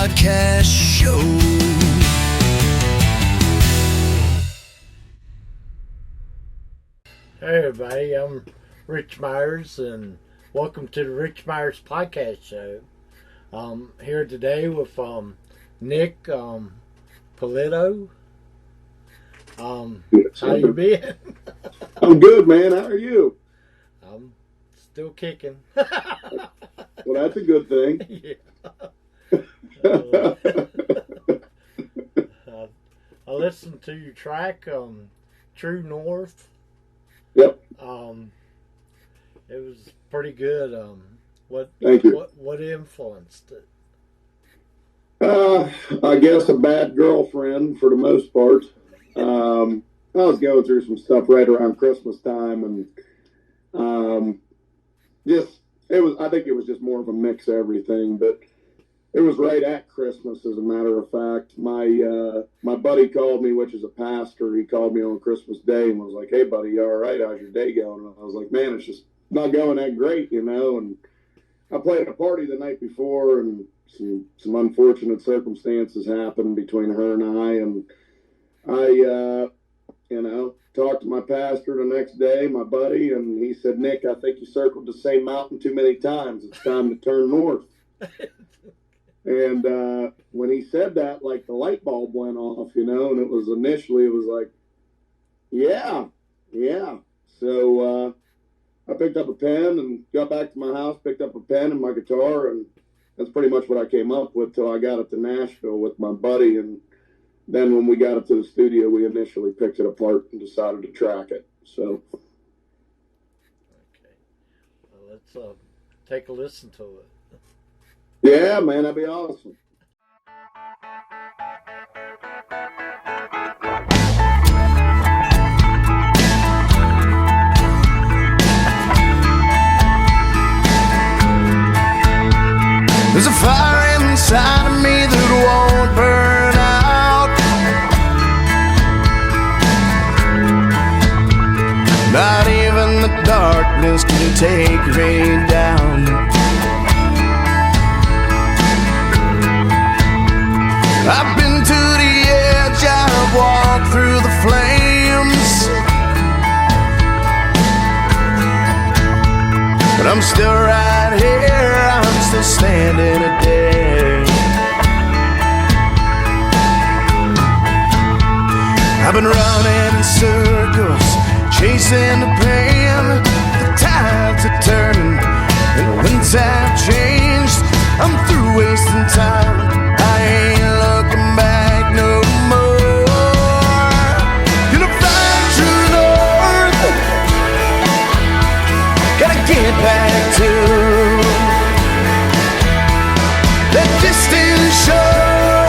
podcast show. Hey everybody, I'm Rich Myers and welcome to the Rich Myers podcast show. Here today with Nick Polito. How you been? I'm good, man. How are you? I'm still kicking. Well, that's a good thing. Yeah. I listened to your track, True North. Yep. It was pretty good. Thank you. What influenced it? I guess a bad girlfriend for the most part. I was going through some stuff right around Christmas time, and I think it was just more of a mix of everything. But it was right at Christmas, as a matter of fact. My buddy called me, which is a pastor. He called me on Christmas Day and was like, "Hey, buddy, you all right? How's your day going?" And I was like, "Man, it's just not going that great, you know." And I played a party the night before, and some unfortunate circumstances happened between her and I. And I, talked to my pastor the next day, my buddy, and he said, "Nick, I think you circled the same mountain too many times. It's time to turn north." And when he said that, like the light bulb went off, and it was like, yeah. So I picked up a pen and got back to my house, picked up a pen and my guitar, and that's pretty much what I came up with till I got it to Nashville with my buddy. And then when we got it to the studio, we initially picked it apart and decided to track it. So. Okay. Well, let's take a listen to it. Yeah, man, that'd be awesome. There's a fire inside of me that won't burn out. Not even the darkness can take me down. I've been to the edge, I've walked through the flames, but I'm still right here, I'm still standing today. I've been running in circles, chasing the pain. The tides are turning and the winds have changed. I'm through wasting time, I ain't looking back no more. Gonna find true north, gotta get back to that distant shore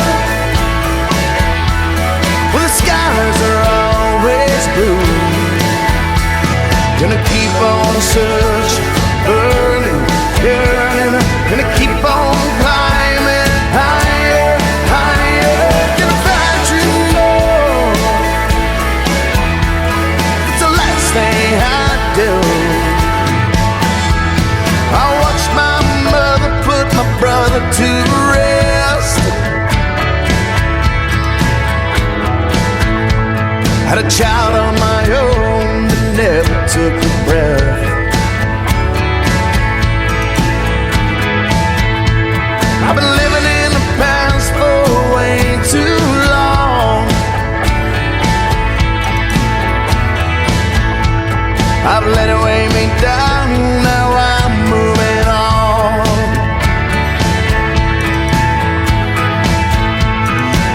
where the skies are always blue. Gonna keep on searching, burning, yearning. Gonna keep on climbing higher, higher. Gonna find true north, it's the last thing I do. I watched my mother put my brother to rest. Had a child on my own that never took a breath. I've been living in the past for way too long. I've let it weigh me down, now I'm moving on.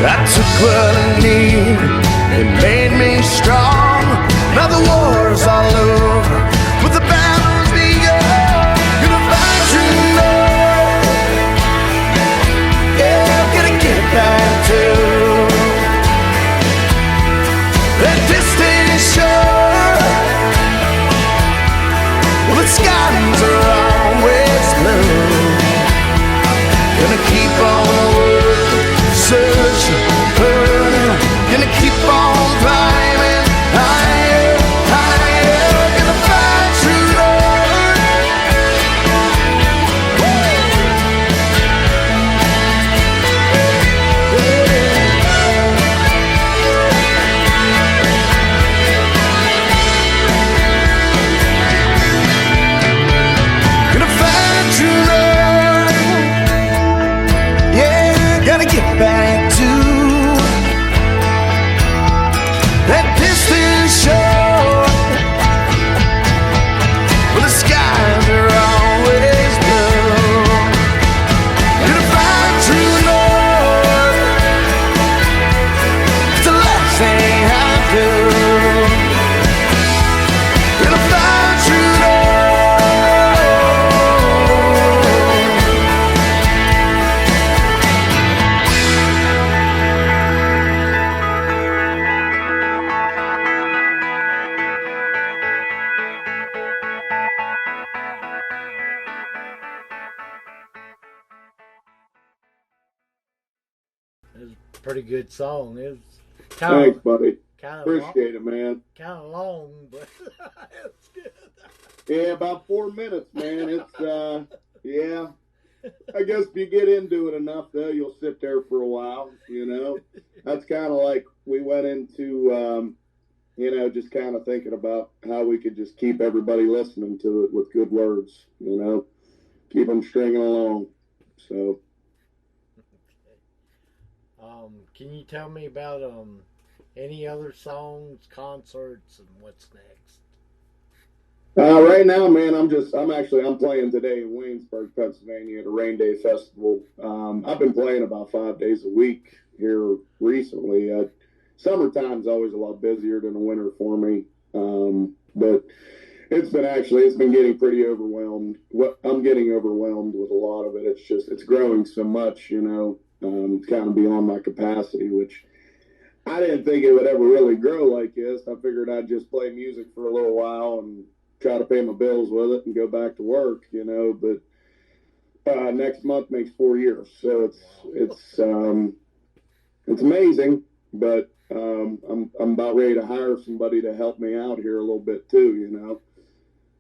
I took what I needed, it made me strong. Now the war's all over, with the battles begun. Gonna find true north, yeah, gonna get back to that distant shore where the skies are always blue. Gonna keep on working, searching, burning. It was a pretty good song. It was Thanks, buddy. kind of Appreciate it, man. kind of long, but it's good. Yeah, about 4 minutes, man. It's yeah. I guess if you get into it enough, though, you'll sit there for a while. You know, that's kind of like we went into. You know, just kind of thinking about how we could just keep everybody listening to it with good words. You know, keep them stringing along. So. Can you tell me about any other songs, concerts, and what's next? Right now, man, I'm playing today in Waynesburg, Pennsylvania at a Rain Day Festival. I've been playing about 5 days a week here recently. Summertime's always a lot busier than the winter for me. But it's been getting pretty overwhelmed. I'm getting overwhelmed with a lot of it. It's growing so much, you know, kind of beyond my capacity, which I didn't think it would ever really grow like this. I figured I'd just play music for a little while and try to pay my bills with it and go back to work, you know, but next month makes 4 years. So it's amazing, but I'm about ready to hire somebody to help me out here a little bit too, you know.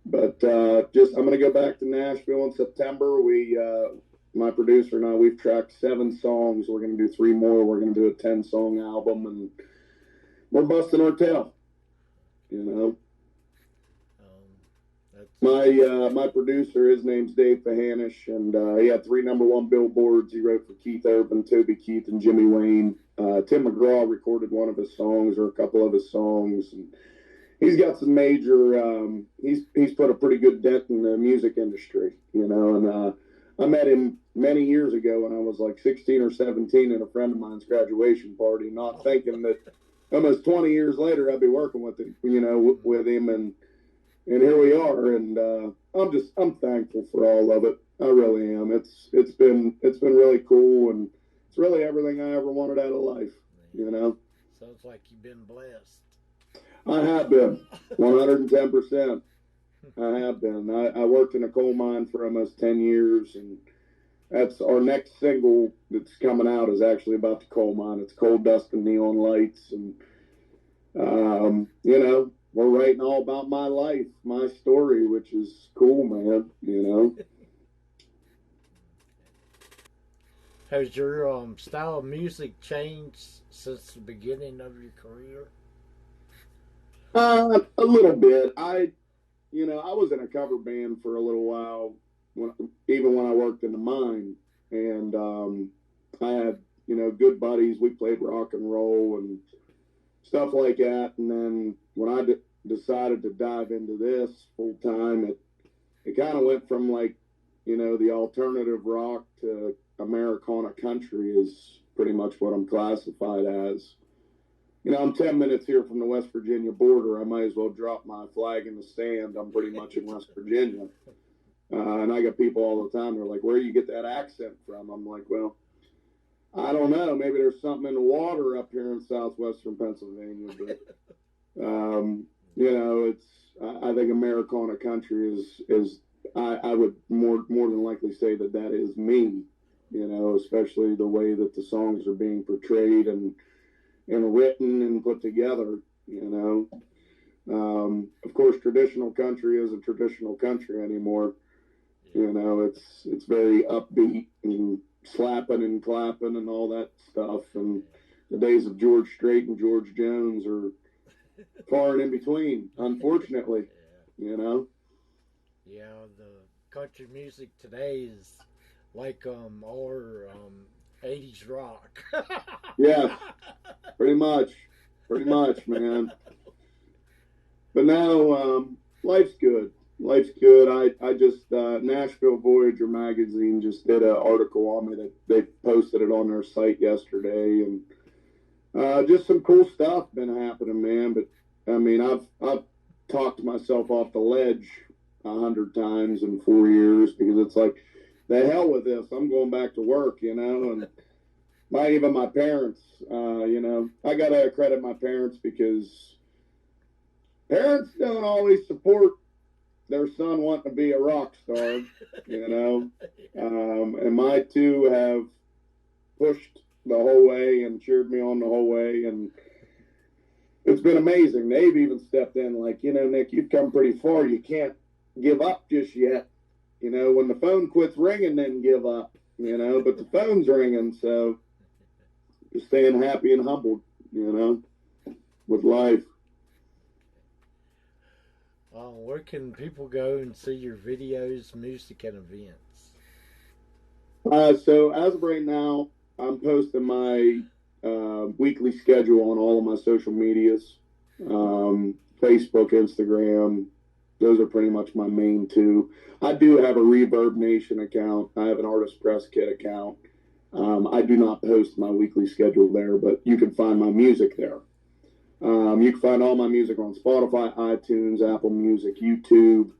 But I'm going to go back to Nashville in September. My producer and I, we've tracked 7 songs. We're going to do 3 more. We're going to do a 10-song album, and we're busting our tail, you know. My producer, his name's Dave Fahanish, and he had 3 #1 billboards. He wrote for Keith Urban, Toby Keith, and Jimmy Wayne. Tim McGraw recorded one of his songs or a couple of his songs, and he's got some major. He's put a pretty good dent in the music industry, you know. And I met him many years ago when I was like 16 or 17 at a friend of mine's graduation party, not thinking that almost 20 years later I'd be working with him, you know, with him, and here we are. And I'm thankful for all of it. I really am. It's been really cool, and it's really everything I ever wanted out of life, you know. Sounds like you've been blessed. I have been 110%. I have been. I worked in a coal mine for almost 10 years, and that's our next single that's coming out is actually about the coal mine. It's Coal Dust and Neon Lights, and you know, we're writing all about my life, my story, which is cool, man. You know. Has your style of music changed since the beginning of your career? A little bit. I was in a cover band for a little while, even when I worked in the mine, and I had, you know, good buddies. We played rock and roll and stuff like that. And then when I decided to dive into this full time, it kind of went from, like, you know, the alternative rock to Americana country is pretty much what I'm classified as. You know, I'm 10 minutes here from the West Virginia border. I might as well drop my flag in the sand. I'm pretty much in West Virginia. And I get people all the time. They're like, where do you get that accent from? I'm like, well, I don't know. Maybe there's something in the water up here in southwestern Pennsylvania. But, you know, I think Americana country is I would more than likely say that is me, you know, especially the way that the songs are being portrayed and written and put together, you know. Of course, traditional country isn't traditional country anymore. You know, it's very upbeat and slapping and clapping and all that stuff. And the days of George Strait and George Jones are far and in between, unfortunately, you know. Yeah, the country music today is like our 80s rock. Yeah, pretty much, man. But now, life's good. Life's good. I just, Nashville Voyager magazine just did an article on me that they posted it on their site yesterday, and just some cool stuff been happening, man. But I mean, I've talked myself off the ledge 100 times in 4 years because it's like, the hell with this. I'm going back to work, you know, and even my parents, you know, I got to credit my parents because parents don't always support their son wanting to be a rock star, you know, and my two have pushed the whole way and cheered me on the whole way, and it's been amazing. They've even stepped in like, Nick, you've come pretty far. You can't give up just yet. When the phone quits ringing, then give up, but the phone's ringing, so just staying happy and humbled, with life. Where can people go and see your videos, music, and events? So as of right now, I'm posting my weekly schedule on all of my social medias, Facebook, Instagram. Those are pretty much my main two. I do have a Reverb Nation account. I have an Artist Press Kit account. I do not post my weekly schedule there, but you can find my music there. You can find all my music on Spotify, iTunes, Apple Music, YouTube,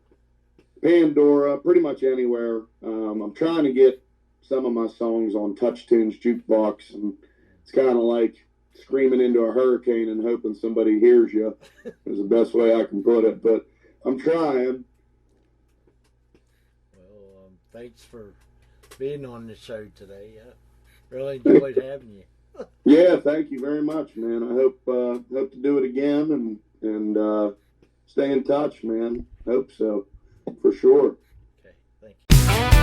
Pandora, pretty much anywhere. I'm trying to get some of my songs on TouchTunes Jukebox, and it's kind of like screaming into a hurricane and hoping somebody hears you is the best way I can put it, but I'm trying. Well, thanks for being on the show today. I really enjoyed having you. Yeah, thank you very much, man. I hope to do it again and stay in touch, man. Hope so, for sure. Okay, thank you.